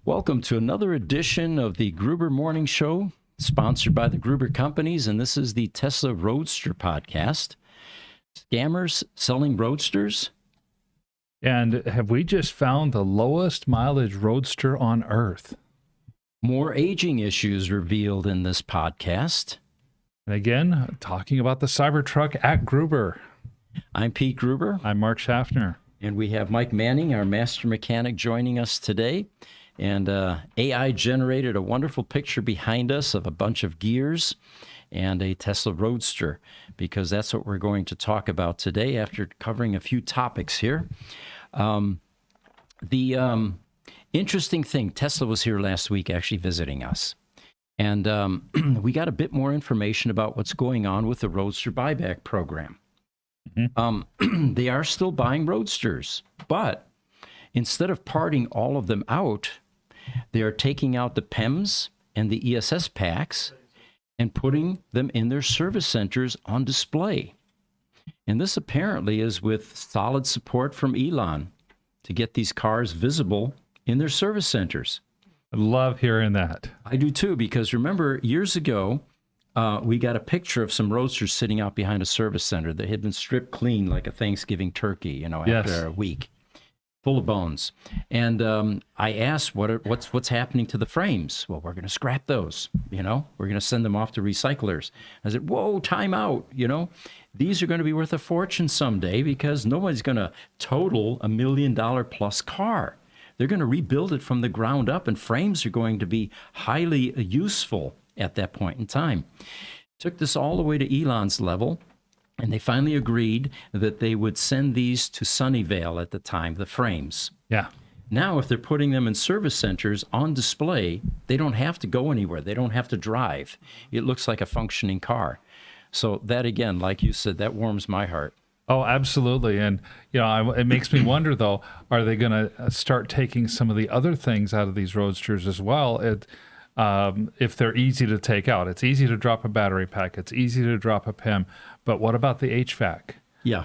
Welcome to another edition of the Gruber Morning Show, sponsored by the Gruber Companies, and this is the Tesla Roadster podcast. Scammers selling Roadsters? And have we just found the lowest mileage Roadster on Earth? More aging issues revealed in this podcast. And again, talking about the Cybertruck at Gruber. I'm Pete Gruber. I'm Mark Schaffner. And we have Mike Manning, our master mechanic, joining us today. And AI generated a wonderful picture behind us of a bunch of gears and a Tesla Roadster, because that's what we're going to talk about today after covering a few topics here. The interesting thing, Tesla was here last week actually visiting us. And we got a bit more information about what's going on with the Roadster buyback program. Mm-hmm. They are still buying Roadsters, but instead of parting all of them out, they are taking out the PEMs and the ESS packs and putting them in their service centers on display. And this apparently is with solid support from Elon to get these cars visible in their service centers. I love hearing that. I do too, because remember years ago, we got a picture of some Roadsters sitting out behind a service center that had been stripped clean like a Thanksgiving turkey, after a week, full of bones. And I asked, what's happening to the frames? Well, we're going to scrap those, we're going to send them off to recyclers. I said, whoa, time out, These are going to be worth a fortune someday because nobody's going to total $1 million plus car. They're going to rebuild it from the ground up, and frames are going to be highly useful at that point in time. Took this all the way to Elon's level, and they finally agreed that they would send these to Sunnyvale at the time, the frames. Yeah. Now, if they're putting them in service centers on display, they don't have to go anywhere. They don't have to drive. It looks like a functioning car. So that, again, like you said, that warms my heart. Oh, absolutely. And, it makes me wonder, though, are they going to start taking some of the other things out of these Roadsters as well? If they're easy to take out. It's easy to drop a battery pack. It's easy to drop a PEM. But what about the HVAC? Yeah.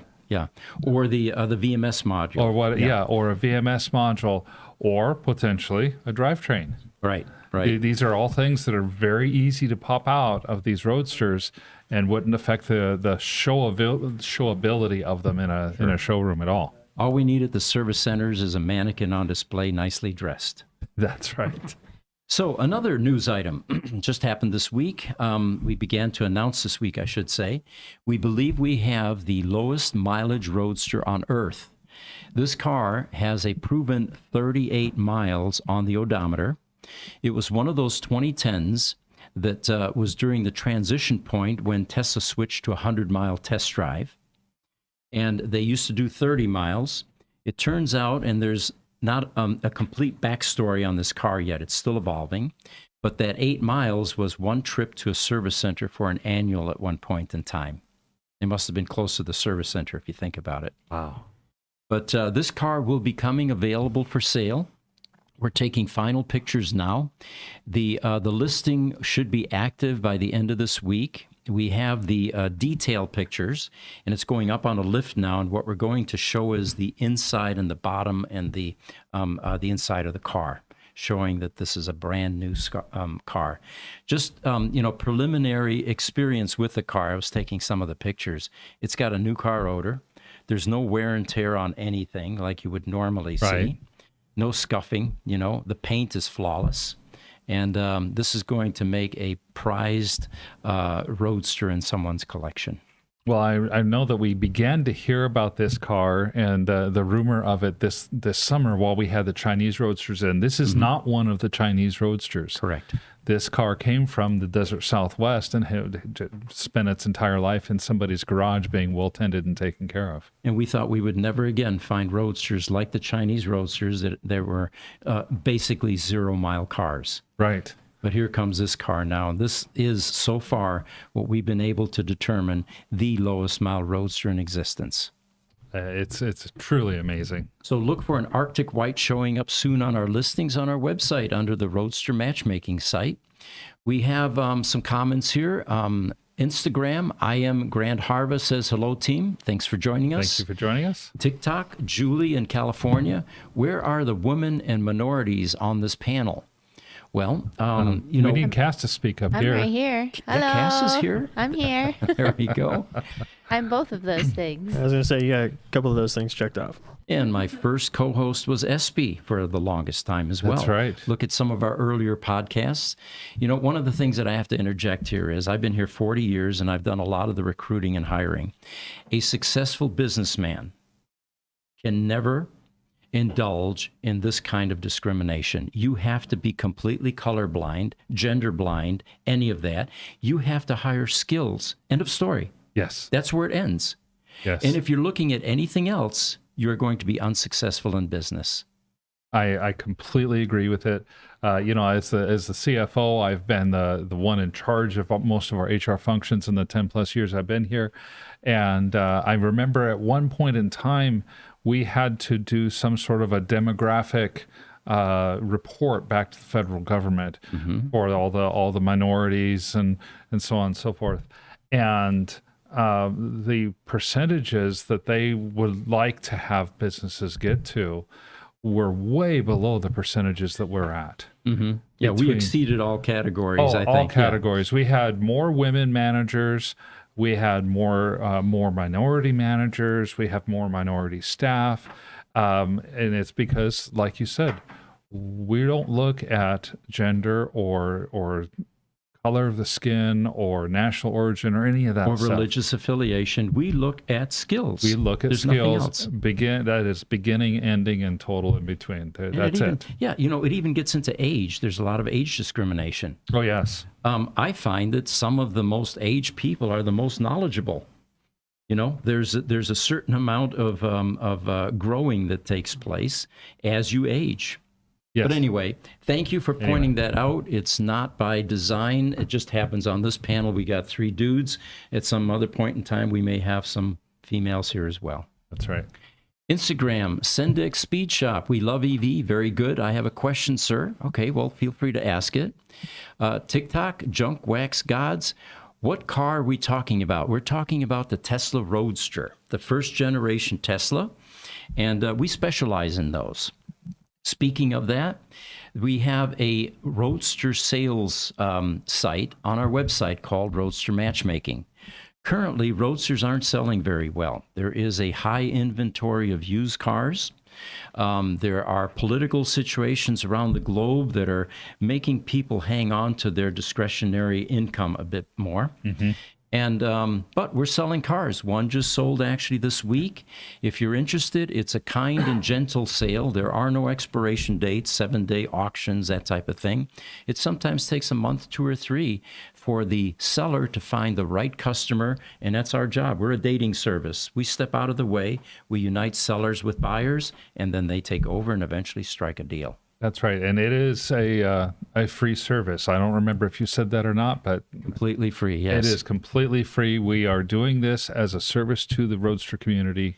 Or the VMS module. Or or a VMS module, or potentially a drivetrain. Right. These are all things that are very easy to pop out of these Roadsters and wouldn't affect the showability of them in a showroom at all. All we need at the service centers is a mannequin on display, nicely dressed. That's right. So another news item just happened this week. We began to announce this week, I should say. We believe we have the lowest mileage Roadster on Earth. This car has a proven 38 miles on the odometer. It was one of those 2010s that was during the transition point when Tesla switched to a 100-mile test drive. And they used to do 30 miles. It turns out, and there's not a complete backstory on this car yet. It's still evolving. But that 8 miles was one trip to a service center for an annual at one point in time. They must have been close to the service center if you think about it. Wow. But this car will be coming available for sale. We're taking final pictures now. The listing should be active by the end of this week. We have the detail pictures, and it's going up on a lift now. And what we're going to show is the inside and the bottom and the inside of the car, showing that this is a brand new car. Just preliminary experience with the car. I was taking some of the pictures. It's got a new car odor. There's no wear and tear on anything like you would normally see. No scuffing, the paint is flawless. And this is going to make a prized Roadster in someone's collection. Well, I know that we began to hear about this car and the rumor of it this summer while we had the Chinese Roadsters in. This is not one of the Chinese Roadsters. Correct. This car came from the desert Southwest and had spent its entire life in somebody's garage being well tended and taken care of. And we thought we would never again find Roadsters like the Chinese Roadsters that were basically 0-mile cars. Right. But here comes this car now. This is, so far, what we've been able to determine the lowest mile Roadster in existence. It's truly amazing. So look for an Arctic White showing up soon on our listings on our website under the Roadster matchmaking site. We have some comments here. Instagram, I am Grant Harva says hello, team. Thanks for joining us. Thank you for joining us. TikTok, Julie in California. Where are the women and minorities on this panel? Well, We need Cass to speak up I'm here. right here. Hello. Cass is here? I'm here. There we go. I'm both of those things. I was going to say, you got a couple of those things checked off. And my first co-host was SB for the longest time as well. That's right. Look at some of our earlier podcasts. One of the things that I have to interject here is I've been here 40 years and I've done a lot of the recruiting and hiring. A successful businessman can never indulge in this kind of discrimination. You have to be completely colorblind, gender blind, any of that. You have to hire skills. End of story. Yes. That's where it ends. Yes. And if you're looking at anything else, you're going to be unsuccessful in business. I completely agree with it. As the CFO, I've been the one in charge of most of our HR functions in the 10 plus years I've been here. And I remember at one point in time, we had to do some sort of a demographic report back to the federal government for all the minorities and so on and so forth. And the percentages that they would like to have businesses get to were way below the percentages that we're at. Yeah, we exceeded all categories, I think. All categories. We had more women managers. We had more minority managers. We have more minority staff. And it's because, like you said, we don't look at gender or color of the skin or national origin or any of that Or stuff. religious affiliation. We look at skills. We look at There's nothing skills. else. That is beginning, ending, and total in between. That's it. Yeah, it even gets into age. There's a lot of age discrimination. Oh, yes. I find that some of the most aged people are the most knowledgeable. There's a certain amount of growing that takes place as you age. Yes. But anyway, thank you for pointing that out. It's not by design. It just happens on this panel. We got 3 dudes. At some other point in time, we may have some females here as well. That's right. Instagram, Sendex Speed Shop. We love EV. Very good. I have a question, sir. Okay, well, feel free to ask it. TikTok, Junk Wax Gods. What car are we talking about? We're talking about the Tesla Roadster, the first generation Tesla, and we specialize in those. Speaking of that, we have a Roadster sales site on our website called Roadster Matchmaking. Currently, Roadsters aren't selling very well. There is a high inventory of used cars. There are political situations around the globe that are making people hang on to their discretionary income a bit more. And but we're selling cars. One just sold actually this week. If you're interested, it's a kind and gentle sale. There are no expiration dates, 7-day auctions, that type of thing. It sometimes takes a month, 2 or 3, for the seller to find the right customer, and that's our job. We're a dating service. We step out of the way, we unite sellers with buyers, and then they take over and eventually strike a deal. That's right. And it is a free service. I don't remember if you said that or not, but Completely free, yes. it is completely free. We are doing this as a service to the Roadster community.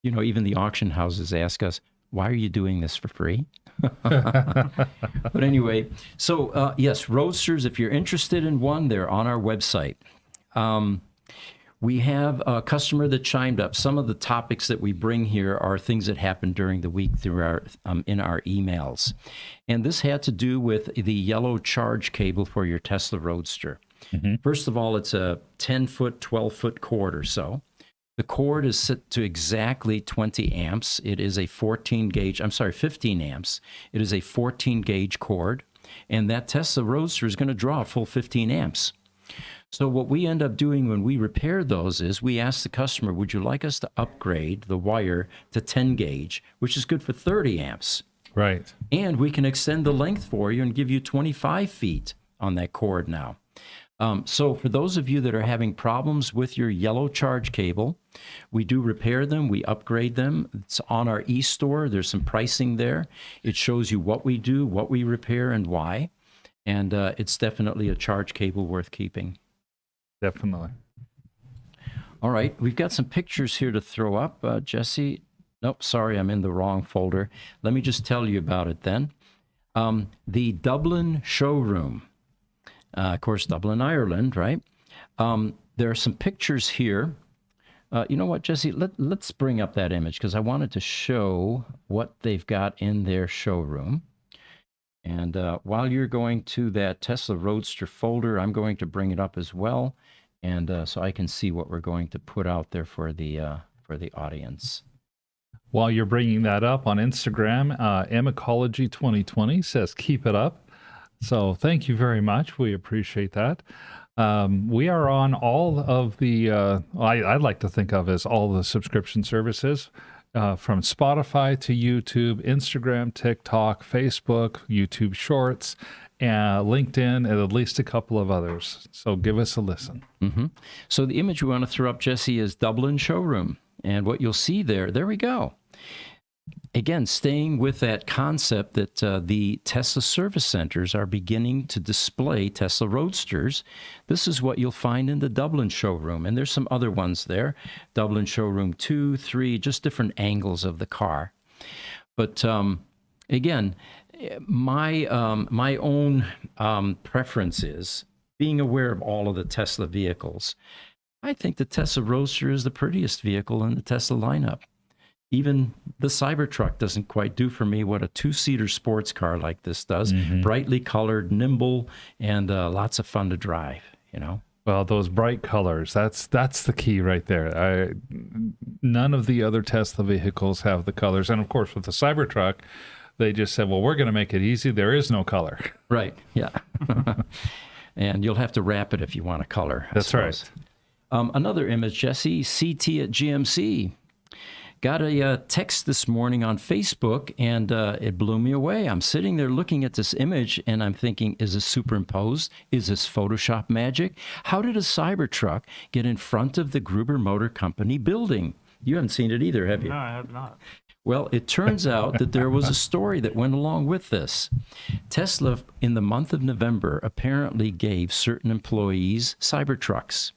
Even the auction houses ask us, why are you doing this for free? But anyway, so yes, Roadsters, if you're interested in one, they're on our website. We have a customer that chimed up. Some of the topics that we bring here are things that happen during the week through our in our emails. And this had to do with the yellow charge cable for your Tesla Roadster. First of all, it's a 10-foot, 12-foot cord or so. The cord is set to exactly 20 amps. It is a 15 amps. It is a 14-gauge cord. And that Tesla Roadster is going to draw a full 15 amps. So what we end up doing when we repair those is we ask the customer, would you like us to upgrade the wire to 10 gauge, which is good for 30 amps? Right. And we can extend the length for you and give you 25 feet on that cord now. So for those of you that are having problems with your yellow charge cable, we do repair them, we upgrade them. It's on our e-store. There's some pricing there. It shows you what we do, what we repair, and why. And it's definitely a charge cable worth keeping. Definitely. All right, we've got some pictures here to throw up. Jesse, nope, sorry, I'm in the wrong folder. Let me just tell you about it then. The Dublin Showroom, of course, Dublin, Ireland, right? There are some pictures here. You know what, Jesse? Let's bring up that image because I wanted to show what they've got in their showroom. And while you're going to that Tesla Roadster folder, I'm going to bring it up as well, and so I can see what we're going to put out there for the audience. While you're bringing that up on Instagram, Emecology2020 says, keep it up. So thank you very much. We appreciate that. We are on all of the, I'd like to think of as all the subscription services, from Spotify to YouTube, Instagram, TikTok, Facebook, YouTube Shorts, LinkedIn, and at least a couple of others. So give us a listen. Mm-hmm. So the image we want to throw up, Jesse, is Dublin Showroom. And what you'll see there we go. Again, staying with that concept that the Tesla service centers are beginning to display Tesla Roadsters. This is what you'll find in the Dublin showroom. And there's some other ones there. Dublin showroom 2, 3, just different angles of the car. But again, my own preference is being aware of all of the Tesla vehicles. I think the Tesla Roadster is the prettiest vehicle in the Tesla lineup. Even the Cybertruck doesn't quite do for me what a two-seater sports car like this does. Mm-hmm. Brightly colored, nimble, and lots of fun to drive, you know? Well, those bright colors, that's the key right there. None of the other Tesla vehicles have the colors. And, of course, with the Cybertruck, they just said, well, we're going to make it easy. There is no color. Right, yeah. And you'll have to wrap it if you want a color. That's right. Another image, Jesse, CT at GMC. Got a text this morning on Facebook, and it blew me away. I'm sitting there looking at this image, and I'm thinking, is this superimposed? Is this Photoshop magic? How did a Cybertruck get in front of the Gruber Motor Company building? You haven't seen it either, have you? No, I have not. Well, it turns out that there was a story that went along with this. Tesla, in the month of November, apparently gave certain employees Cybertrucks.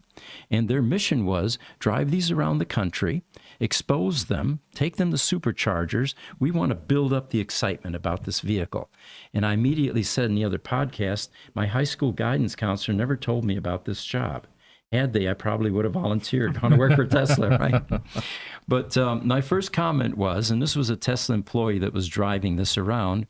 And their mission was drive these around the country, expose them, take them to superchargers. We want to build up the excitement about this vehicle. And I immediately said in the other podcast, my high school guidance counselor never told me about this job. Had they, I probably would have volunteered, gone to work for Tesla, right? But my first comment was, and this was a Tesla employee that was driving this around,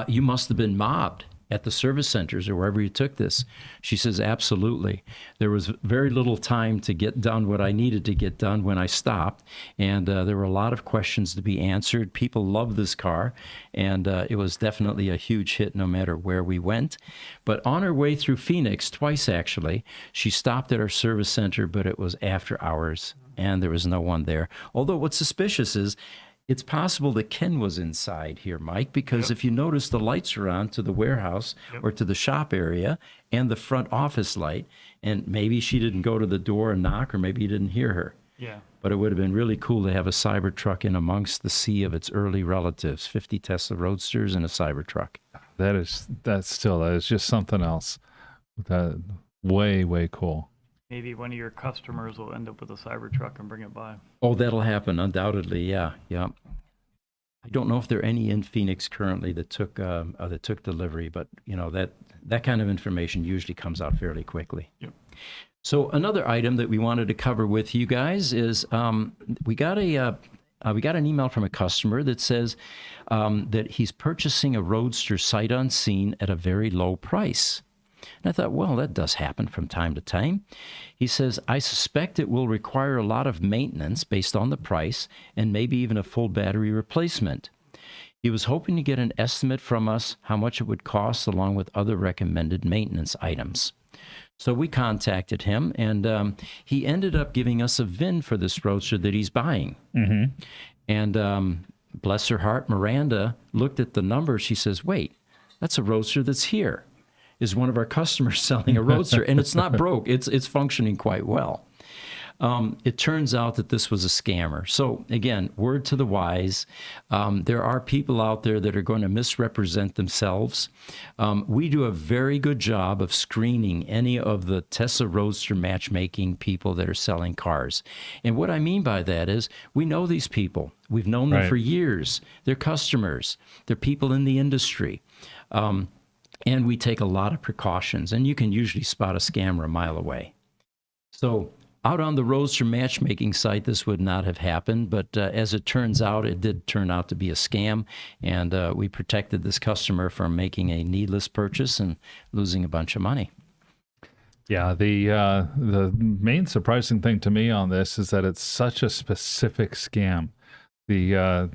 you must have been mobbed at the service centers or wherever you took this. She says, absolutely. There was very little time to get done what I needed to get done when I stopped. And there were a lot of questions to be answered. People loved this car. And it was definitely a huge hit no matter where we went. But on her way through Phoenix, twice actually, she stopped at our service center, but it was after hours and there was no one there. Although what's suspicious is, it's possible that Ken was inside here, Mike, because if you notice, the lights are on to the warehouse or to the shop area and the front office light, and maybe she didn't go to the door and knock, or maybe you didn't hear her. Yeah. But it would have been really cool to have a Cybertruck in amongst the sea of its early relatives, 50 Tesla Roadsters and a Cybertruck. That is just something else. That way cool. Maybe one of your customers will end up with a Cybertruck and bring it by. Oh, that'll happen, undoubtedly, yeah. I don't know if there are any in Phoenix currently that took delivery, but you know that kind of information usually comes out fairly quickly. Yep. So another item that we wanted to cover with you guys is we got an email from a customer that says that he's purchasing a Roadster sight unseen at a very low price. And I thought, well, that does happen from time to time. He says, I suspect it will require a lot of maintenance based on the price and maybe even a full battery replacement. He was hoping to get an estimate from us how much it would cost along with other recommended maintenance items. So we contacted him, and he ended up giving us a VIN for this Roadster that he's buying. Mm-hmm. And bless her heart, Miranda looked at the number. She says, wait, that's a Roadster that's here. Is one of our customers selling a Roadster, and it's not broke. It's functioning quite well. It turns out that this was a scammer. So again, word to the wise, there are people out there that are going to misrepresent themselves. We do a very good job of screening any of the Tesla Roadster matchmaking people that are selling cars. And what I mean by that is we know these people. We've known them for years. They're customers. They're people in the industry. And we take a lot of precautions, and you can usually spot a scammer a mile away. So out on the Roadster matchmaking site, this would not have happened, but as it turns out, it did turn out to be a scam, and we protected this customer from making a needless purchase and losing a bunch of money. Yeah, the main surprising thing to me on this is that it's such a specific scam. The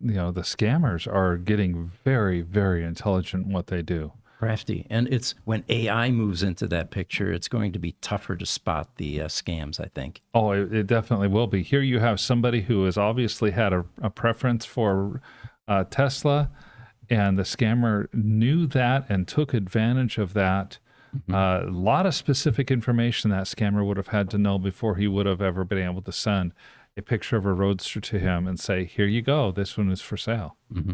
the scammers are getting very, very intelligent in what they do. Crafty. And it's when AI moves into that picture, it's going to be tougher to spot the scams, I think. Oh, it definitely will be. Here you have somebody who has obviously had a preference for Tesla, and the scammer knew that and took advantage of that. A lot of specific information that scammer would have had to know before he would have ever been able to send a picture of a Roadster to him and say, here you go, this one is for sale. Mm-hmm.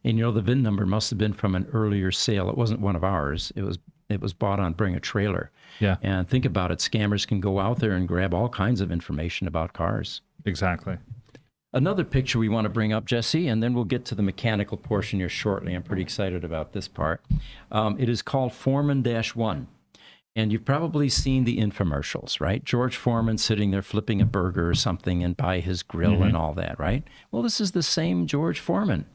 And the VIN number must have been from an earlier sale. It wasn't one of ours. It was bought on Bring a Trailer. Yeah. And think about it. Scammers can go out there and grab all kinds of information about cars. Exactly. Another picture we want to bring up, Jesse, and then we'll get to the mechanical portion here shortly. I'm pretty excited about this part. It is called Foreman-1. And you've probably seen the infomercials, right? George Foreman sitting there flipping a burger or something and by his grill and all that, right? Well, this is the same George Foreman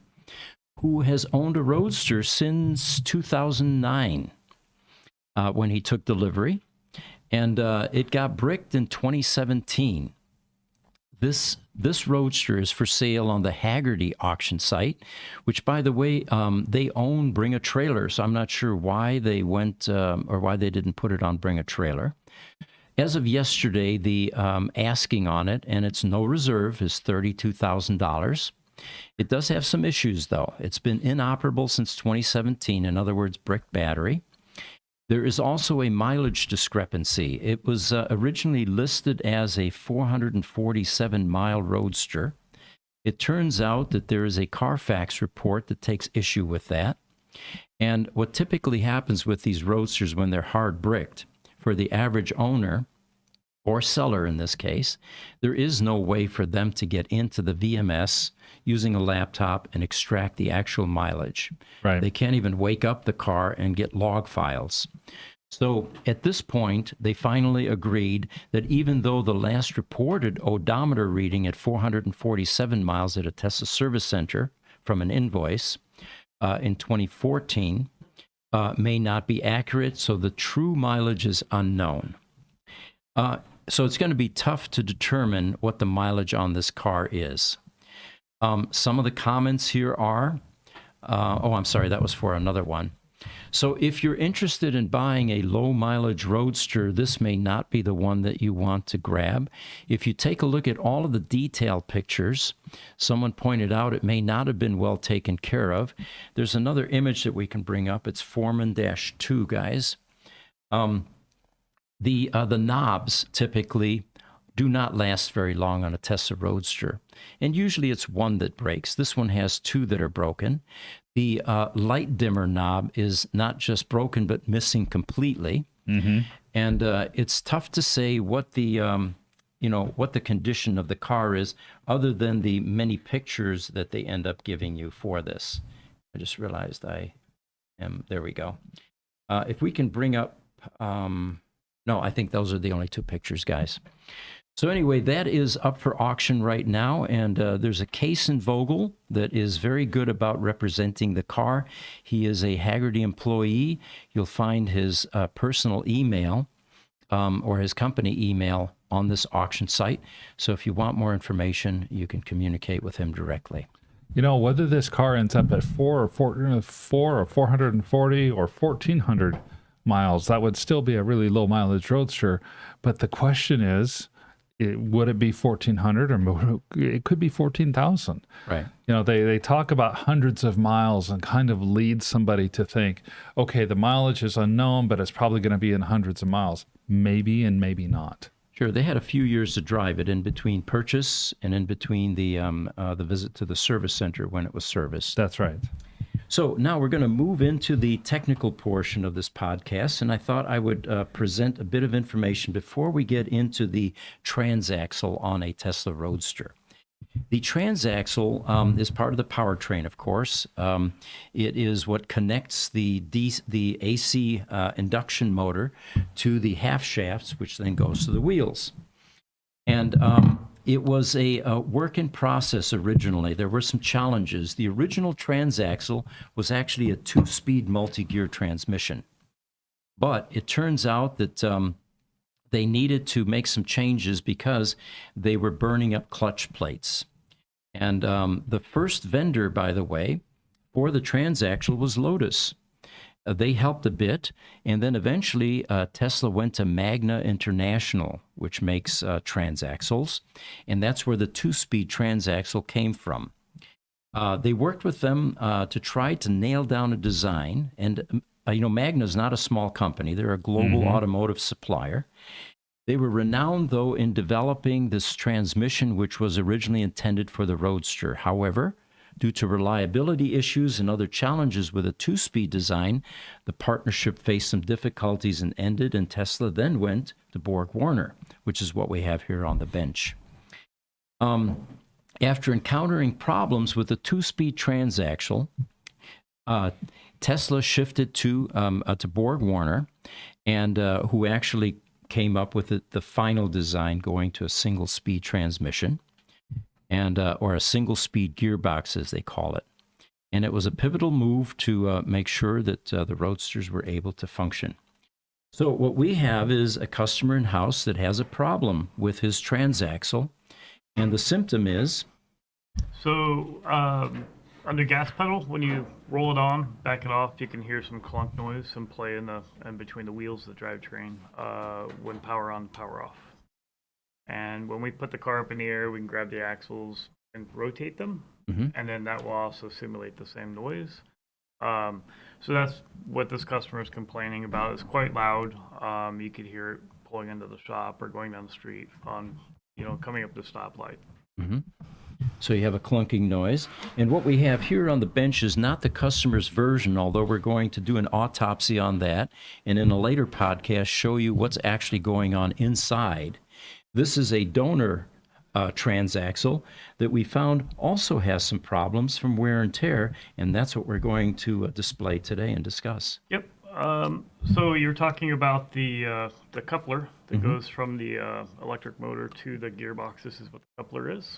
who has owned a Roadster since 2009 when he took delivery. And it got bricked in 2017. This Roadster is for sale on the Haggerty auction site, which, by the way, they own Bring a Trailer, so I'm not sure why they went or why they didn't put it on Bring a Trailer. As of yesterday, the asking on it, and it's no reserve, is $32,000. It does have some issues, though. It's been inoperable since 2017, in other words, brick battery. There is also a mileage discrepancy. It was originally listed as a 447-mile Roadster. It turns out that there is a Carfax report that takes issue with that. And what typically happens with these Roadsters when they're hard bricked, for the average owner, or seller in this case, there is no way for them to get into the VMS using a laptop and extract the actual mileage. Right. They can't even wake up the car and get log files. So at this point, they finally agreed that even though the last reported odometer reading at 447 miles at a Tesla service center from an invoice in 2014 may not be accurate, so the true mileage is unknown. So it's going to be tough to determine what the mileage on this car is. Some of the comments here are, I'm sorry, that was for another one. So if you're interested in buying a low mileage Roadster, this may not be the one that you want to grab. If you take a look at all of the detailed pictures, someone pointed out it may not have been well taken care of. There's another image that we can bring up. It's Foreman-2, guys. The knobs typically do not last very long on a Tesla Roadster, and usually it's one that breaks. This one has two that are broken. The light dimmer knob is not just broken, but missing completely. Mm-hmm. And it's tough to say what the what the condition of the car is, other than the many pictures that they end up giving you for this. I just realized there we go. If we can bring up, no, I think those are the only two pictures, guys. So anyway, that is up for auction right now, and there's a Kason Vogel that is very good about representing the car. He is a Haggerty employee. You'll find his personal email or his company email on this auction site. So if you want more information, you can communicate with him directly. You know, whether this car ends up at 4 or 440 or 1,400 miles, that would still be a really low mileage Roadster. But the question is, would it be 1,400 or it could be 14,000? Right. You know, they talk about hundreds of miles and kind of lead somebody to think, okay, the mileage is unknown, but it's probably going to be in hundreds of miles. Maybe and maybe not. Sure. They had a few years to drive it in between purchase and in between the visit to the service center when it was serviced. That's right. So now we're going to move into the technical portion of this podcast, and I thought I would present a bit of information before we get into the Transaxle on a Tesla Roadster. The transaxle is part of the powertrain, of course. It is what connects the AC induction motor to the half shafts, which then goes to the wheels. And it was a work in process originally. There were some challenges. The original transaxle was actually a 2-speed multi-gear transmission. But it turns out that they needed to make some changes because they were burning up clutch plates. And the first vendor, by the way, for the transaxle was Lotus. They helped a bit, and then eventually Tesla went to Magna International, which makes transaxles, and that's where the 2-speed transaxle came from. They worked with them to try to nail down a design, and Magna's not a small company. They're a global automotive supplier. They were renowned, though, in developing this transmission, which was originally intended for the Roadster. However, due to reliability issues and other challenges with a 2-speed design, the partnership faced some difficulties and ended, and Tesla then went to BorgWarner, which is what we have here on the bench. After encountering problems with the 2-speed transaxle, Tesla shifted to BorgWarner, and who actually came up with the final design going to a single-speed transmission. Or a single-speed gearbox, as they call it. And it was a pivotal move to make sure that the Roadsters were able to function. So what we have is a customer in-house that has a problem with his transaxle, and the symptom is... So on the gas pedal, when you roll it on, back it off, you can hear some clunk noise, some play in between the wheels of the drivetrain when power on, power off. And when we put the car up in the air, we can grab the axles and rotate them, and then that will also simulate the same noise. So that's what this customer is complaining about. It's quite loud. You could hear it pulling into the shop or going down the street on, coming up the stoplight. So you have a clunking noise. And what we have here on the bench is not the customer's version, although we're going to do an autopsy on that, and in a later podcast show you what's actually going on inside. This is a donor transaxle that we found also has some problems from wear and tear, and that's what we're going to display today and discuss. Yep. So you're talking about the coupler that goes from the electric motor to the gearbox. This is what the coupler is.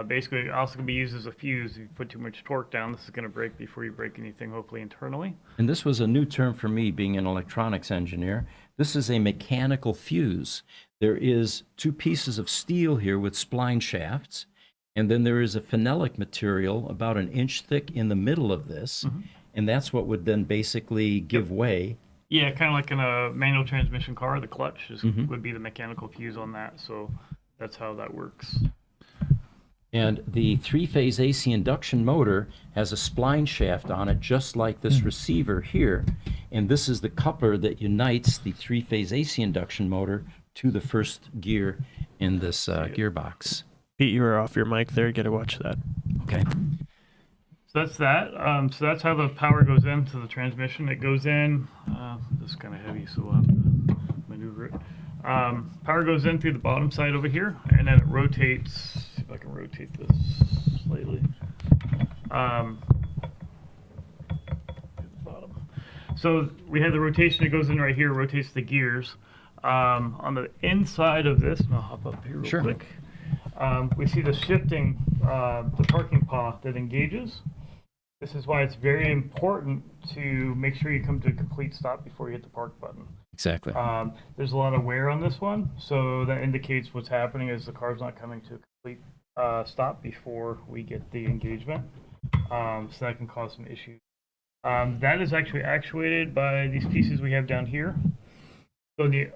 Basically, it also can be used as a fuse. If you put too much torque down, this is going to break before you break anything, hopefully internally. And this was a new term for me, being an electronics engineer. This is a mechanical fuse. There is 2 pieces of steel here with spline shafts, and then there is a phenolic material about 1 inch thick in the middle of this, and that's what would then basically give way. Yeah, kind of like in a manual transmission car, the clutch would be the mechanical fuse on that, so that's how that works. And the 3-phase AC induction motor has a spline shaft on it, just like this receiver here. And this is the coupler that unites the 3-phase AC induction motor to the first gear in this gearbox. Pete, you were off your mic there. You got to watch that. Okay. So that's that. So that's how the power goes into the transmission. It goes in. This is kind of heavy, so we'll have to maneuver it. Power goes in through the bottom side over here, and then it rotates. See if I can rotate this slightly. So we have the rotation that goes in right here, rotates the gears. On the inside of this, and I'll hop up here real quick, we see the shifting, the parking paw that engages. This is why it's very important to make sure you come to a complete stop before you hit the park button. Exactly. There's a lot of wear on this one, so that indicates what's happening is the car's not coming to a complete stop before we get the engagement. So that can cause some issues. That is actually actuated by these pieces we have down here. So the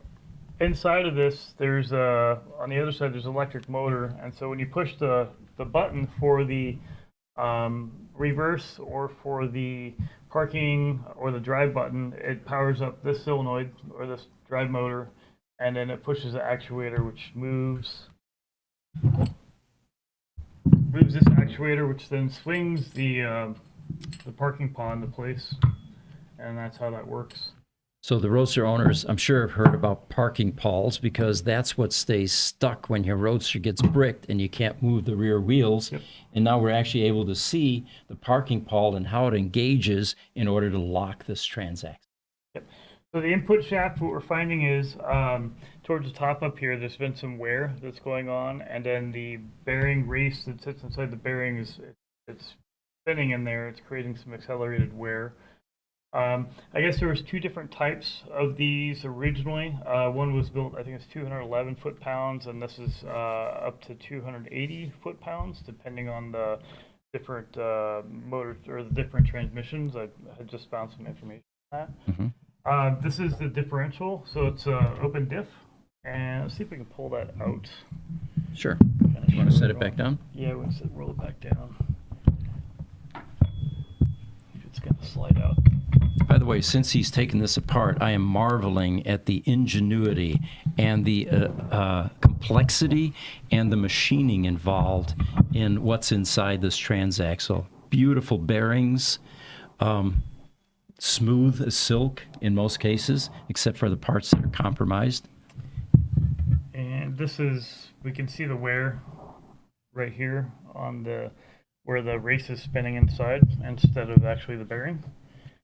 inside of this, there's on the other side, there's an electric motor, and so when you push the button for the reverse or for the parking or the drive button, it powers up this solenoid or this drive motor, and then it pushes the actuator, which moves this actuator, which then swings the parking paw into place, and that's how that works. So the Roadster owners, I'm sure, have heard about parking pawls because that's what stays stuck when your Roadster gets bricked and you can't move the rear wheels. Yep. And now we're actually able to see the parking pawl and how it engages in order to lock this Transaxle. So the input shaft, what we're finding is towards the top up here, there's been some wear that's going on, and then the bearing race that sits inside the bearing it's spinning in there. It's creating some accelerated wear. I guess there was two different types of these originally. One was built, I think it's 211 foot-pounds, and this is up to 280 foot-pounds, depending on the different motors or the different transmissions. I had just found some information on that. Mm-hmm. This is the differential, so it's open diff, and let's see if we can pull that out. Sure. Kinda You want to show set it back down? Yeah, we're gonna roll it back down. It's gonna slide out. By the way, since he's taken this apart, I am marveling at the ingenuity and the complexity and the machining involved in what's inside this Transaxle. Beautiful bearings, smooth as silk in most cases, except for the parts that are compromised. And this is, we can see the wear right here on the, where the race is spinning inside instead of actually the bearing.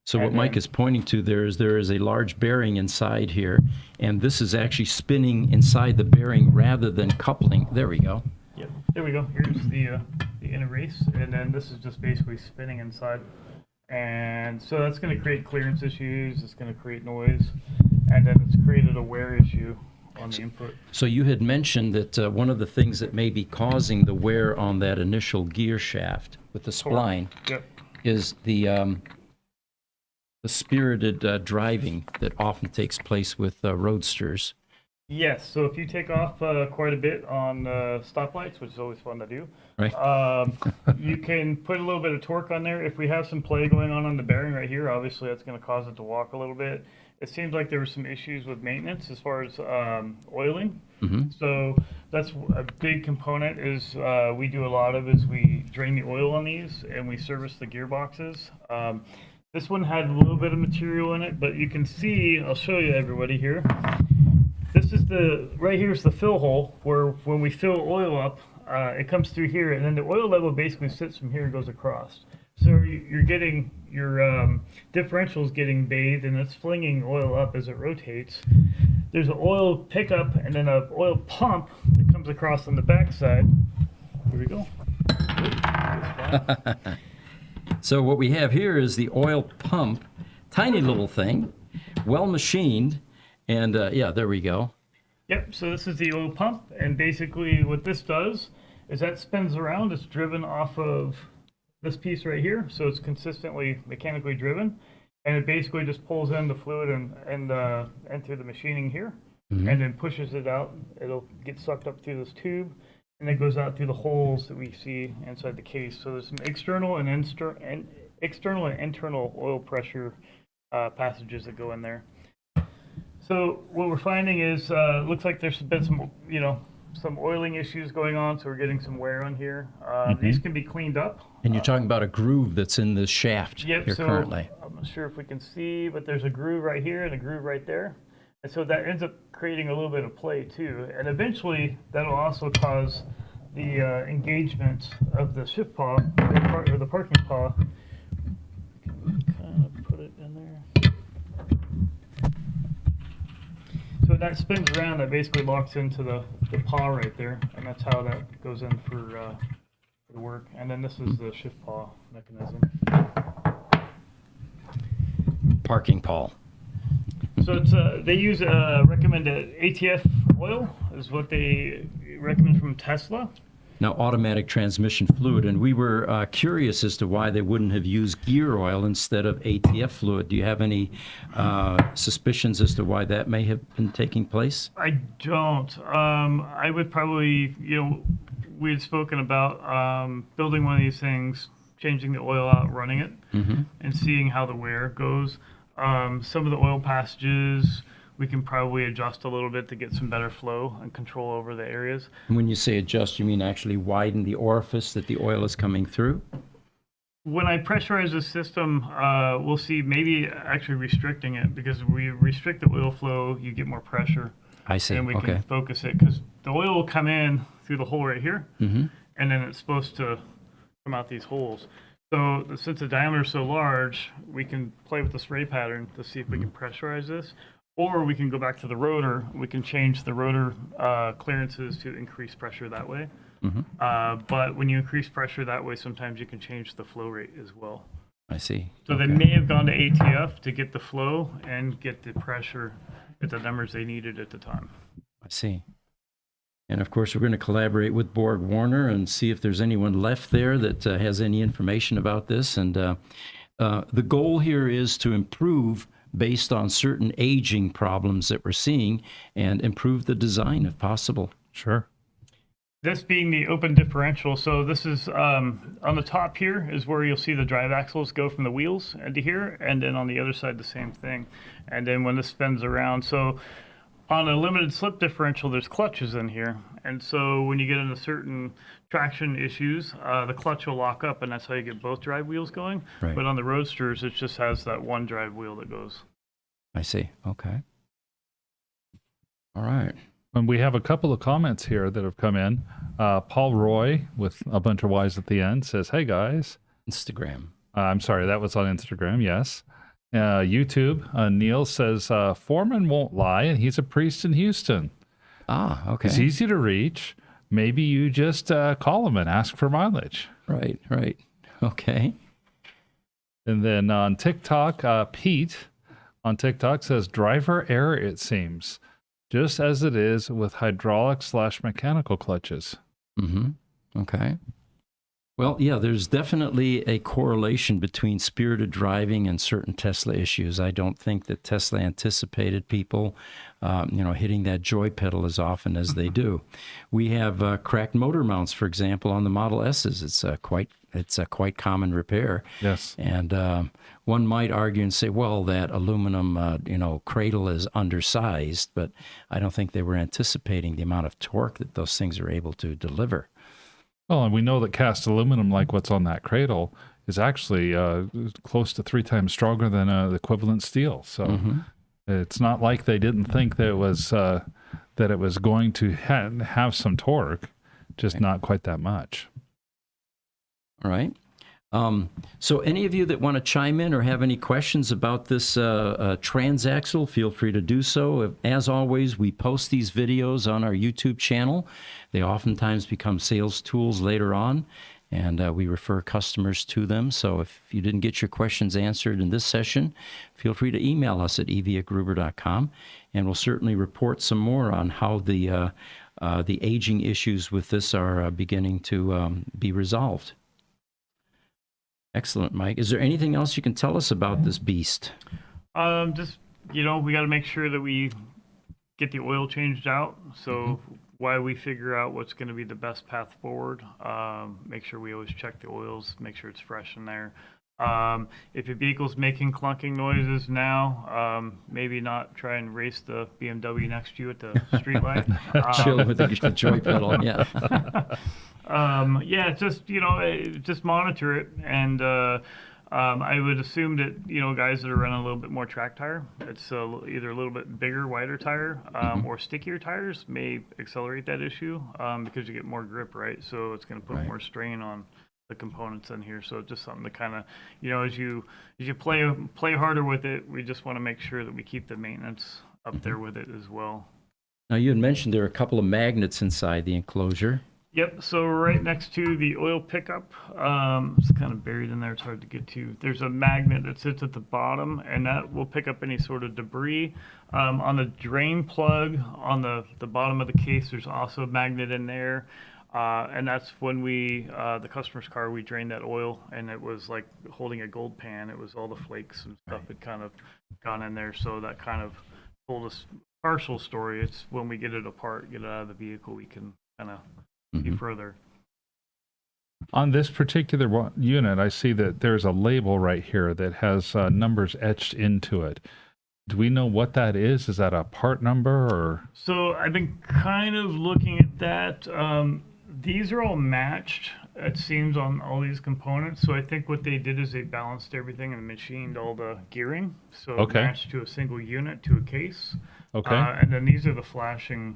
So what And Mike then- is pointing to there is a large bearing inside here, and this is actually spinning inside the bearing rather than coupling. There we go. Yep, there we go. Here's the inner race, and then this is just basically spinning inside. And so that's going to create clearance issues, it's going to create noise, and then it's created a wear issue on the input. So you had mentioned that one of the things that may be causing the wear on that initial gear shaft with the spline Yep. is the spirited driving that often takes place with Roadsters. Yes, so if you take off quite a bit on stoplights, which is always fun to do, Right. you can put a little bit of torque on there. If we have some play going on the bearing right here, obviously that's going to cause it to walk a little bit. It seems like there were some issues with maintenance as far as oiling. Mm-hmm. So that's a big component is we do a lot of is we drain the oil on these and we service the gearboxes. This one had a little bit of material in it, but you can see, I'll show you everybody here. This is right here's the fill hole where when we fill oil up, it comes through here and then the oil level basically sits from here and goes across. So you're getting, your differential's getting bathed and it's flinging oil up as it rotates. There's an oil pickup and then an oil pump that comes across on the backside. Here we go. So what we have here is the oil pump, tiny little thing, well machined, and yeah, there we go. Yep, so this is the oil pump, and basically what this does is that spins around. It's driven off of this piece right here, so it's consistently mechanically driven, and it basically just pulls in the fluid and enter the machining here, and then pushes it out. It'll get sucked up through this tube, and it goes out through the holes that we see inside the case. So there's some external and internal oil pressure passages that go in there. So what we're finding is, looks like there's been some, some oiling issues going on, so we're getting some wear on here. These can be cleaned up. And you're talking about a groove that's in this shaft Yep, here so currently. I'm not sure if we can see, but there's a groove right here and a groove right there. And so that ends up creating a little bit of play too. And eventually that'll also cause the engagement of the shift paw, or the parking paw. Can we kind of put it in there? So that spins around, that basically locks into the paw right there, and that's how that goes in for the work. And then this is the shift paw mechanism. Parking pawl. So it's they use recommended ATF oil is what they recommend from Tesla. Now, automatic transmission fluid, and we were curious as to why they wouldn't have used gear oil instead of ATF fluid. Do you have any suspicions as to why that may have been taking place? I don't. I would probably, we had spoken about building one of these things, changing the oil out, running it, and seeing how the wear goes. Some of the oil passages we can probably adjust a little bit to get some better flow and control over the areas. And when you say adjust, you mean actually widen the orifice that the oil is coming through? When I pressurize the system, we'll see maybe actually restricting it, because we restrict the oil flow, you get more pressure. I see. And we Okay. can focus it, because the oil will come in through the hole right here, Mm-hmm. and then it's supposed to come out these holes. So since the diameter is so large, we can play with the spray pattern to see if we can pressurize this, or we can go back to the rotor. We can change the rotor clearances to increase pressure that way. But when you increase pressure that way, sometimes you can change the flow rate as well. I see. So they may have gone to ATF to get the flow and get the pressure at the numbers they needed at the time. I see. And of course, we're going to collaborate with Borg Warner and see if there's anyone left there that has any information about this. And the goal here is to improve based on certain aging problems that we're seeing and improve the design if possible. Sure. This being the open differential, so this is on the top here is where you'll see the drive axles go from the wheels into here, and then on the other side the same thing. And then when this spins around, so on a limited slip differential, there's clutches in here, and so when you get into certain traction issues, the clutch will lock up, and that's how you get both drive wheels going. Right. But on the Roadsters, it just has that one drive wheel that goes. I see. Okay. All right. And we have a couple of comments here that have come in. Paul Roy, with a bunch of Y's at the end, says, "Hey, guys." Instagram. I'm sorry, that was on Instagram, yes. YouTube, Neil says, Foreman won't lie, and he's a priest in Houston. Ah, okay. He's easy to reach. Maybe you just call him and ask for mileage. Right, right. Okay. And then on TikTok, Pete on TikTok says, driver error, it seems, just as it is with hydraulic/mechanical clutches. Mm-hmm. Okay. Well, yeah, there's definitely a correlation between spirited driving and certain Tesla issues. I don't think that Tesla anticipated people, hitting that joy pedal as often as they do. We have cracked motor mounts, for example, on the Model S's. It's a quite common repair. Yes. And one might argue and say, well, that aluminum, cradle is undersized, but I don't think they were anticipating the amount of torque that those things are able to deliver. Well, and we know that cast aluminum, like what's on that cradle, is actually close to 3 times stronger than the equivalent steel. So it's not like they didn't think that it was going to have some torque, just not quite that much. All right. So any of you that want to chime in or have any questions about this Transaxle, feel free to do so. As always, we post these videos on our YouTube channel. They oftentimes become sales tools later on, and we refer customers to them. So if you didn't get your questions answered in this session, feel free to email us at ev@gruber.com, and we'll certainly report some more on how the aging issues with this are beginning to be resolved. Excellent, Mike. Is there anything else you can tell us about this beast? Just, we got to make sure that we get the oil changed out. So while we figure out what's going to be the best path forward, make sure we always check the oils, make sure it's fresh in there. If your vehicle's making clunking noises now, maybe not try and race the BMW next to you at the streetlight. Chill with the joy pedal, yeah. Just monitor it, and I would assume that guys that are running a little bit more track tire, it's either a little bit bigger, wider tire, or stickier tires may accelerate that issue because you get more grip, right? So it's going to put more strain on the components in here. So just something to kind of, as you play harder with it, we just want to make sure that we keep the maintenance up there with it as well. Now you had mentioned there are a couple of magnets inside the enclosure. Yep, so right next to the oil pickup, it's kind of buried in there, it's hard to get to. There's a magnet that sits at the bottom, and that will pick up any sort of debris. On the drain plug on the bottom of the case, there's also a magnet in there. And that's when the customer's car, we drained that oil, and it was like holding a gold pan. It was all the flakes and stuff had kind of gone in there, so that kind of told us partial story. It's when we get it apart, get it out of the vehicle, we can kind of see further. On this particular unit, I see that there's a label right here that has numbers etched into it. Do we know what that is? Is that a part number or? So I've been kind of looking at that. These are all matched, it seems, on all these components. So I think what they did is they balanced everything and machined all the gearing. So it Okay. matched to a single unit, to a case. Okay. And then these are the flashing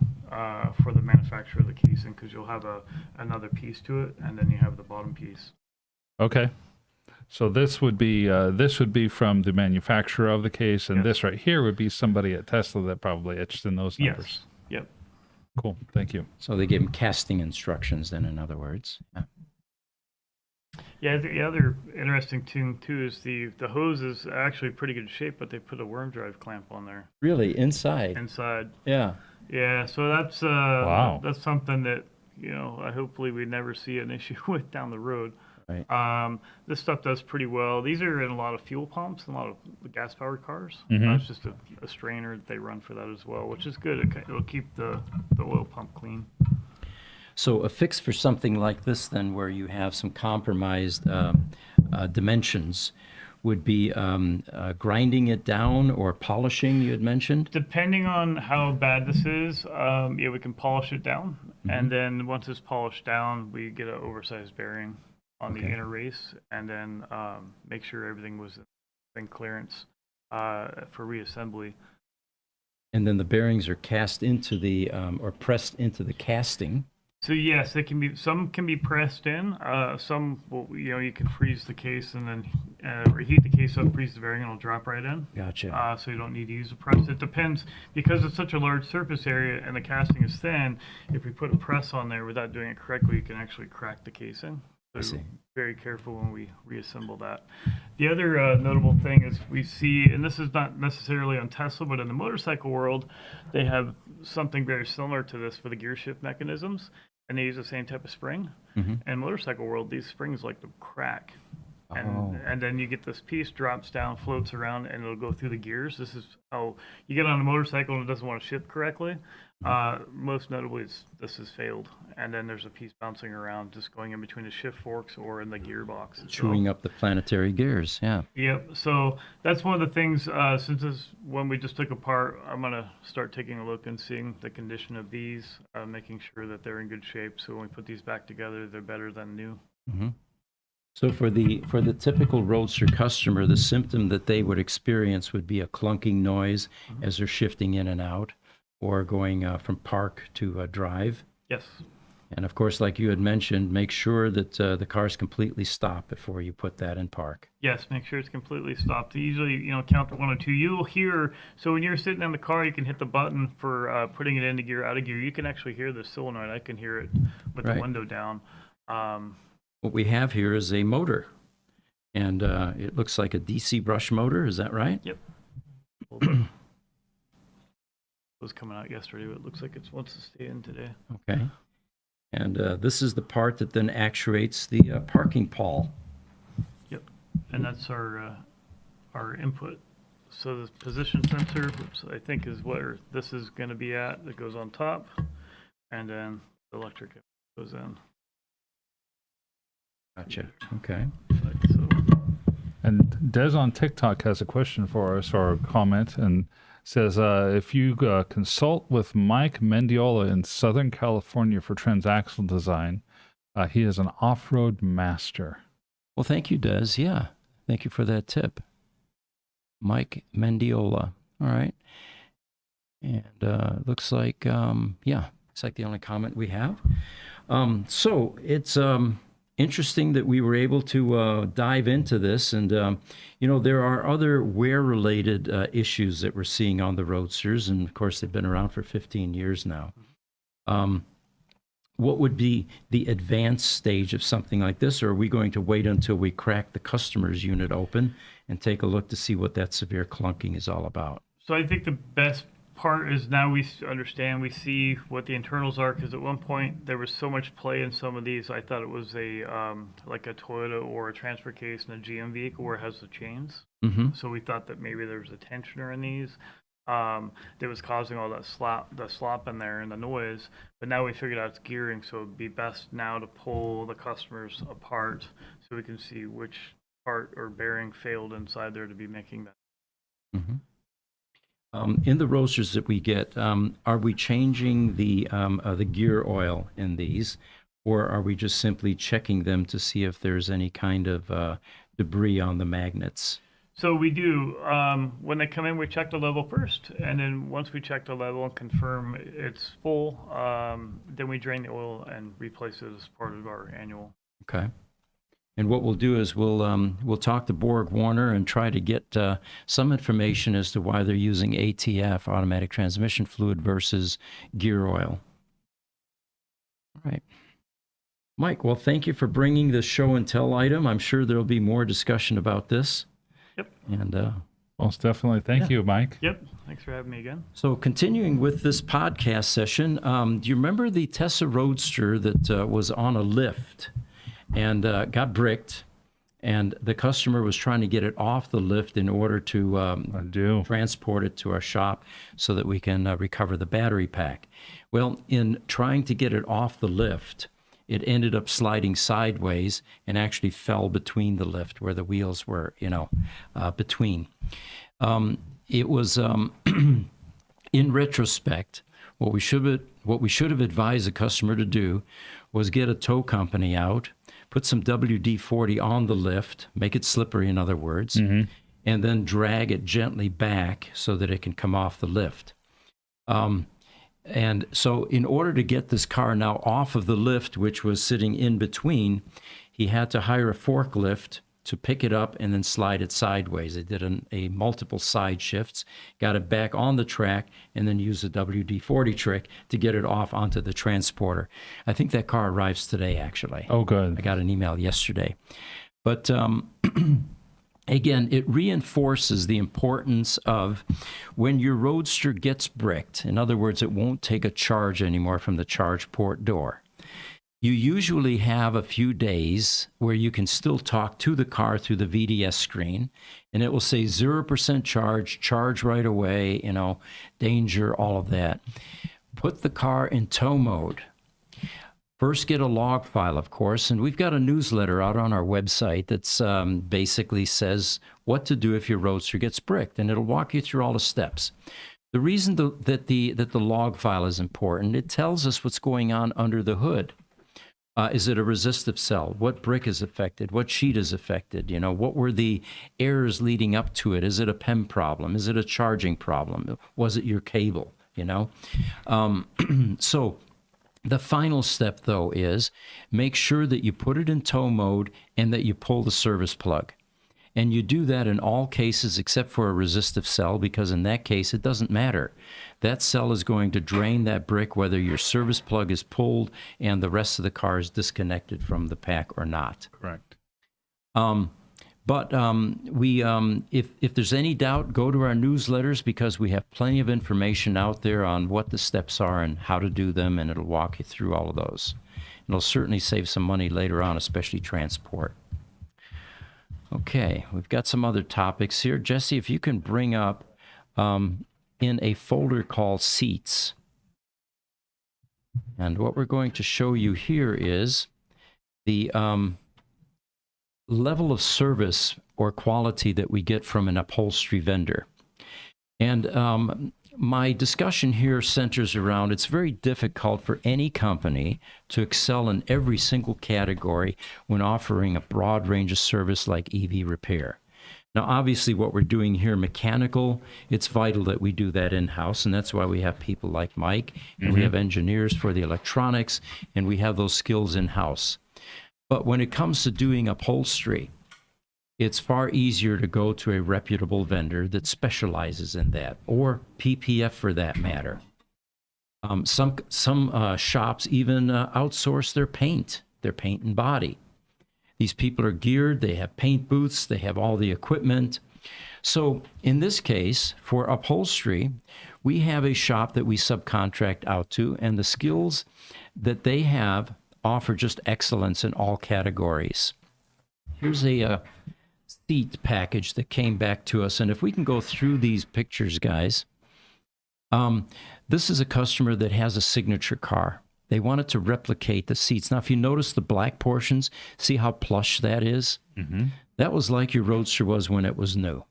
for the manufacturer of the casing, because you'll have another piece to it, and then you have the bottom piece. Okay. So this would be from the manufacturer of the case, and Yes. this right here would be somebody at Tesla that probably etched in those numbers. Yes. Yep. Cool. Thank you. So they gave him casting instructions then, in other words. Yeah. Yeah, the other interesting thing too is the hose is actually pretty good shape, but they put a worm drive clamp on there Really, inside? inside. Yeah. Yeah, so that's Wow. that's something that hopefully we never see an issue with down the road. Right. This stuff does pretty well. These are in a lot of fuel pumps and a lot of gas-powered cars. Mhm. It's just a strainer that they run for that as well, which is good. It'll keep the oil pump clean. So a fix for something like this then, where you have some compromised dimensions, would be grinding it down or polishing, you had mentioned? Depending on how bad this is, yeah, we can polish it down. And then once it's polished down, we get an oversized bearing on the Okay. inner race, and then make sure everything was in clearance for reassembly. And then the bearings are cast into the, or pressed into the casting. So yes, they can be. Some can be pressed in. Some will, you can freeze the case and then reheat the case up, freeze the bearing, and it'll drop right in. Gotcha. So you don't need to use a press. It depends, because it's such a large surface area and the casting is thin. If we put a press on there without doing it correctly, you can actually crack the casing. I see. Very careful when we reassemble that. The other notable thing is we see, and this is not necessarily on Tesla, but in the motorcycle world, they have something very similar to this for the gear shift mechanisms, and they use the same type of spring. Mhm. In motorcycle world, these springs like to crack. And, Oh. and then you get this piece drops down, floats around, and it'll go through the gears. This is how you get on a motorcycle and it doesn't want to shift correctly. Most notably, this has failed. And then there's a piece bouncing around, just going in between the shift forks or in the gearbox. So- Chewing up the planetary gears, yeah. Yep. So that's one of the things, since this one we just took apart, I'm going to start taking a look and seeing the condition of these, making sure that they're in good shape. So when we put these back together, they're better than new. Mhm. So for the typical Roadster customer, the symptom that they would experience would be a clunking noise as they're shifting in and out, or going from park to drive. Yes. And of course, like you had mentioned, make sure that the car's completely stopped before you put that in park. Yes, make sure it's completely stopped. Usually, count to 1 or 2. You'll hear, so when you're sitting in the car, you can hit the button for putting it into gear, out of gear. You can actually hear the solenoid. I can hear it with Right. the window down. What we have here is a motor, and it looks like a DC brush motor. Is that right? Yep. It was coming out yesterday, but it looks like it wants to stay in today. Okay. And this is the part that then actuates the parking pawl. Yep. And that's our input. So the position sensor, which I think is where this is going to be at, that goes on top, and then the electric goes in. Gotcha. Okay. Like so. And Des on TikTok has a question for us, or a comment, and says, if you consult with Mike Mendeola in Southern California for Transaxle design, he is an off-road master. Well, thank you, Des. Yeah. Thank you for that tip. Mike Mendeola. All right. And looks like, looks like the only comment we have. So it's interesting that we were able to dive into this. And, there are other wear-related issues that we're seeing on the Roadsters. And, of course, they've been around for 15 years now. What would be the advanced stage of something like this? Or are we going to wait until we crack the customer's unit open and take a look to see what that severe clunking is all about? So I think the best part is now we understand, we see what the internals are, because at one point there was so much play in some of these. I thought it was a like a Toyota or a transfer case in a GM vehicle where it has the chains. Mm-hmm. So we thought that maybe there was a tensioner in these that was causing all that slop in there and the noise. But now we figured out it's gearing, so it'd be best now to pull the customers apart so we can see which part or bearing failed inside there to be making that. Mm-hmm. In the Roadsters that we get, are we changing the gear oil in these, or are we just simply checking them to see if there's any kind of debris on the magnets? So we do, when they come in, we check the level first, and then once we check the level and confirm it's full, then we drain the oil and replace it as part of our annual. Okay. And what we'll do is we'll talk to Borg Warner and try to get some information as to why they're using ATF, automatic transmission fluid, versus gear oil. All right. Mike, well, thank you for bringing this show and tell item. I'm sure there'll be more discussion about this. Yep. And Most definitely. Thank you, Mike. Yep. Thanks for having me again. so continuing with this podcast session, do you remember the Tesla Roadster that was on a lift and got bricked, and the customer was trying to get it off the lift in order to I do. transport it to our shop so that we can recover the battery pack? Well, in trying to get it off the lift, it ended up sliding sideways and actually fell between the lift where the wheels were, between. It was, in retrospect, what we should have advised the customer to do was get a tow company out, put some WD-40 on the lift, make it slippery, in other words, and then drag it gently back so that it can come off the lift. And so in order to get this car now off of the lift, which was sitting in between, he had to hire a forklift to pick it up and then slide it sideways. They did a multiple side shifts, got it back on the track, and then used the WD-40 trick to get it off onto the transporter. I think that car arrives today, actually. Oh, good. I got an email yesterday. But again, it reinforces the importance of when your Roadster gets bricked, in other words, it won't take a charge anymore from the charge port door. You usually have a few days where you can still talk to the car through the VDS screen, and it will say 0% charge right away, danger, all of that. Put the car in tow mode. First, get a log file, of course, and we've got a newsletter out on our website that's basically says what to do if your Roadster gets bricked, and it'll walk you through all the steps. The reason that the log file is important, it tells us what's going on under the hood. Is it a resistive cell? What brick is affected? What sheet is affected? What were the errors leading up to it? Is it a PEM problem? Is it a charging problem? Was it your cable? So the final step, though, is make sure that you put it in tow mode and that you pull the service plug. And you do that in all cases except for a resistive cell, because in that case, it doesn't matter. That cell is going to drain that brick whether your service plug is pulled and the rest of the car is disconnected from the pack or not. Correct. But if there's any doubt, go to our newsletters, because we have plenty of information out there on what the steps are and how to do them, and it'll walk you through all of those. It'll certainly save some money later on, especially transport. Okay, we've got some other topics here. Jesse, if you can bring up in a folder called Seats. And what we're going to show you here is the level of service or quality that we get from an upholstery vendor. And my discussion here centers around it's very difficult for any company to excel in every single category when offering a broad range of service like EV repair. Now, obviously, what we're doing here, mechanical, it's vital that we do that in-house, and that's why we have people like Mike, and we have engineers for the electronics, and we have those skills in-house. But when it comes to doing upholstery, it's far easier to go to a reputable vendor that specializes in that, or PPF for that matter. Some shops even outsource their paint and body. These people are geared, they have paint booths, they have all the equipment. So in this case, for upholstery, we have a shop that we subcontract out to, and the skills that they have offer just excellence in all categories. Here's a seat package that came back to us, and if we can go through these pictures, guys. This is a customer that has a signature car. They wanted to replicate the seats. Now, if you notice the black portions, see how plush that is? That was like your Roadster was when it was new.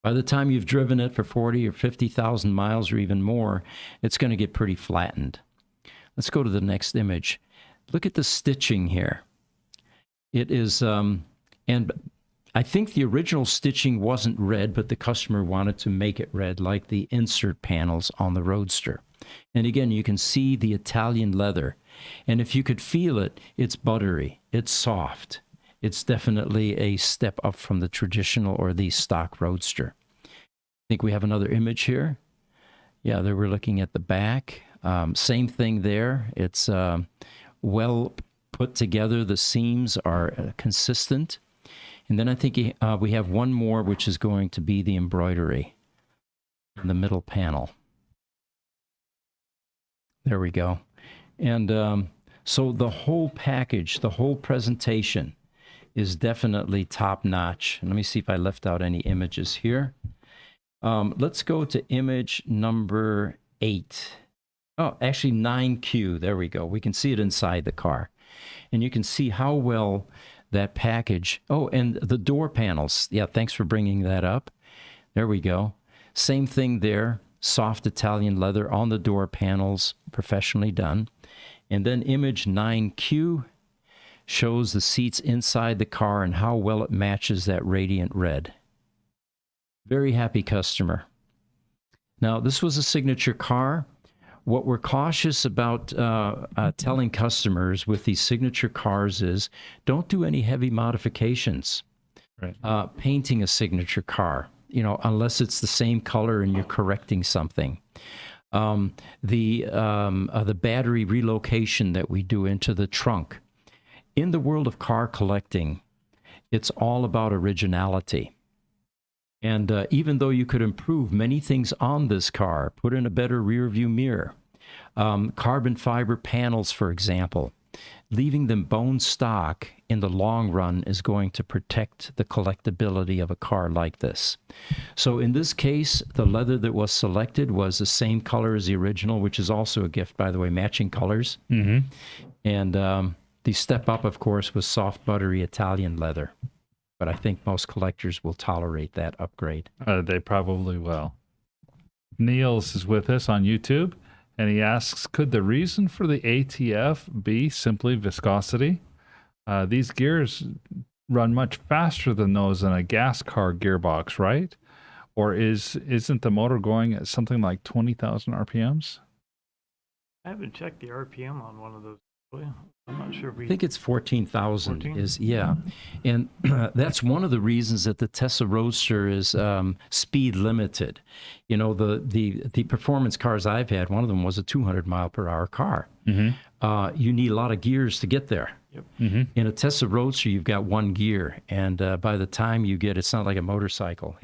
By the time you've driven it for 40 or 50,000 miles or even more, it's going to get pretty flattened. Let's go to the next image. look at the stitching here. It is, and I think the original stitching wasn't red, but the customer wanted to make it red, like the insert panels on the Roadster. And again, you can see the Italian leather. And if you could feel it, it's buttery, it's soft. It's definitely a step up from the traditional or the stock Roadster. I think we have another image here. Yeah, there we're looking at the back. Same thing there. It's well put together. The seams are consistent. And then I think we have one more, which is going to be the embroidery in the middle panel. There we go. And so the whole package, the whole presentation is definitely top-notch. Let me see if I left out any images here. Let's go to image number 8. Oh, actually 9Q. There we go. We can see it inside the car. And you can see how well that package... Oh, and the door panels. Yeah, thanks for bringing that up. There we go. Same thing there. Soft Italian leather on the door panels, professionally done. And then image 9Q shows the seats inside the car and how well it matches that radiant red. Very happy customer. Now, this was a signature car. What we're cautious about telling customers with these signature cars is don't do any heavy modifications. Right. Painting a signature car, unless it's the same color and you're correcting something. The battery relocation that we do into the trunk. In the world of car collecting, it's all about originality. And even though you could improve many things on this car, put in a better rear view mirror, carbon fiber panels, for example, leaving them bone stock in the long run is going to protect the collectability of a car like this. So in this case, the leather that was selected was the same color as the original, which is also a gift, by the way, matching colors. Mm-hmm. And the step up, of course, was soft, buttery Italian leather. But I think most collectors will tolerate that upgrade. They probably will. Niels is with us on YouTube, and he asks, could the reason for the ATF be simply viscosity? These gears run much faster than those in a gas car gearbox, right? Or isn't the motor going at something like 20,000 RPMs? I haven't checked the RPM on one of those. I'm not sure if we... I think it's 14,000 14? is, yeah. And that's one of the reasons that the Tesla Roadster is speed limited. The performance cars I've had, one of them was a 200 mile per hour car. Mm-hmm. You need a lot of gears to get there. Yep. Mm-hmm. In a Tesla Roadster, you've got one gear, and by the time you get, it's not like a motorcycle,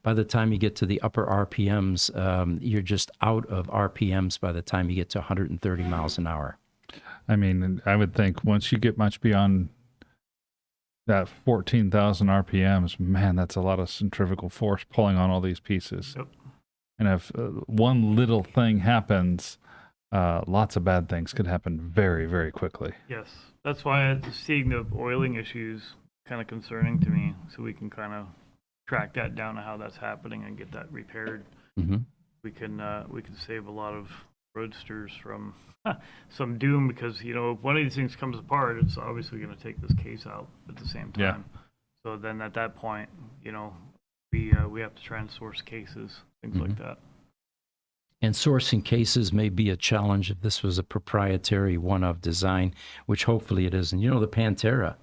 By the time you get to the upper RPMs, you're just out of RPMs by the time you get to 130 miles an hour. I mean, I would think once you get much beyond that 14,000 RPMs, man, that's a lot of centrifugal force pulling on all these pieces. Yep. And if one little thing happens, lots of bad things could happen very, very quickly. Yes. That's why seeing the oiling issues kind of concerning to me, so we can kind of track that down to how that's happening and get that repaired. Mm-hmm. We can save a lot of Roadsters from some doom, because if one of these things comes apart, it's obviously going to take this case out at the same time. Yeah. So then at that point, we have to try and source cases, things like that. And sourcing cases may be a challenge if this was a proprietary one-of design, which hopefully it isn't. The Pantera,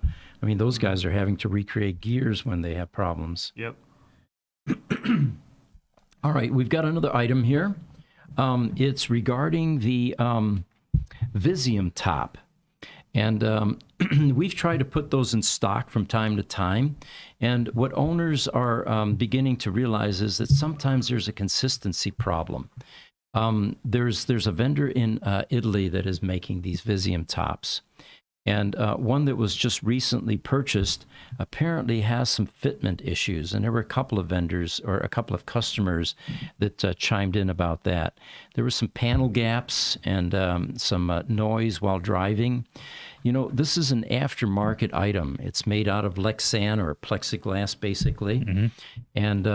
I mean, those guys are having to recreate gears when they have problems. Yep. All right, we've got another item here. It's regarding the Visium top. And we've tried to put those in stock from time to time. And what owners are beginning to realize is that sometimes there's a consistency problem. There's a vendor in Italy that is making these Visium tops. And one that was just recently purchased apparently has some fitment issues. And there were a couple of vendors or a couple of customers that chimed in about that. There were some panel gaps and some noise while driving. This is an aftermarket item. It's made out of Lexan or plexiglass, basically. Mm-hmm. And,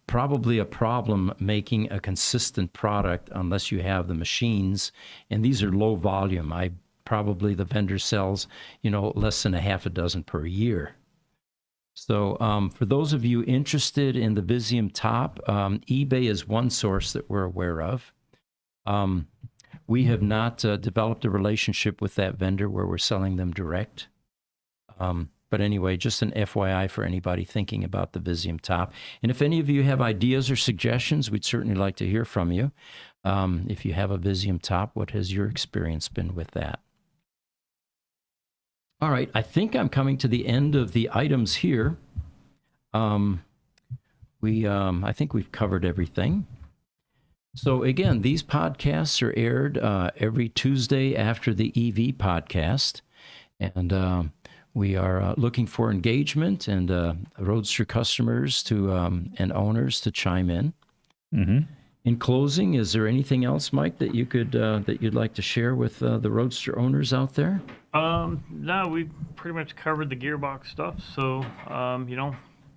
probably a problem making a consistent product unless you have the machines, and these are low volume. The vendor sells, less than a half a dozen per year. So for those of you interested in the Visium top, eBay is one source that we're aware of. We have not developed a relationship with that vendor where we're selling them direct. But anyway, just an FYI for anybody thinking about the Visium top. And if any of you have ideas or suggestions, we'd certainly like to hear from you. If you have a Visium top, what has your experience been with that? All right, I think I'm coming to the end of the items here. I think we've covered everything. So again, these podcasts are aired every Tuesday after the EV podcast. And we are looking for engagement and Roadster customers and owners to chime in. Mm-hmm. In closing, is there anything else, Mike, that you'd like to share with the Roadster owners out there? No, we pretty much covered the gearbox stuff. So,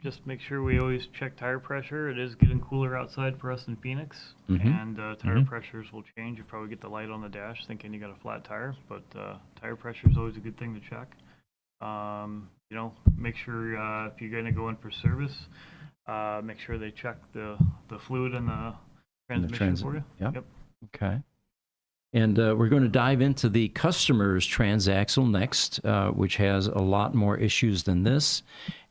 just make sure we always check tire pressure. It is getting cooler outside for us in Phoenix, and tire pressures will change. You probably get the light on the dash thinking you got a flat tire, but tire pressure is always a good thing to check. Make sure if you're going to go in for service, make sure they check the fluid and the transmission for you. Yep. Okay. And we're going to dive into the customer's Transaxle next, which has a lot more issues than this.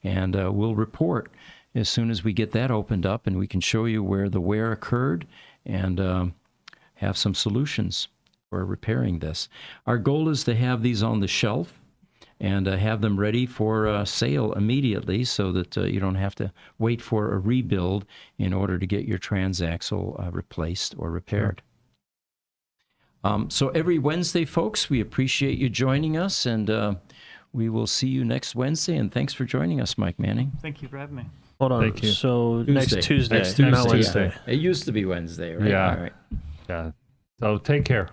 And we'll report as soon as we get that opened up, and we can show you where the wear occurred and have some solutions for repairing this. Our goal is to have these on the shelf and have them ready for sale immediately so that you don't have to wait for a rebuild in order to get your Transaxle replaced or repaired. So every Wednesday, folks, we appreciate you joining us, and we will see you next Wednesday. And thanks for joining us, Mike Manning. Thank you for having me. Hold on. Thank you. So Tuesday. next Tuesday, Next Tuesday, not Wednesday. yeah. It used to be Wednesday, right? Yeah. All right. Yeah. So take care.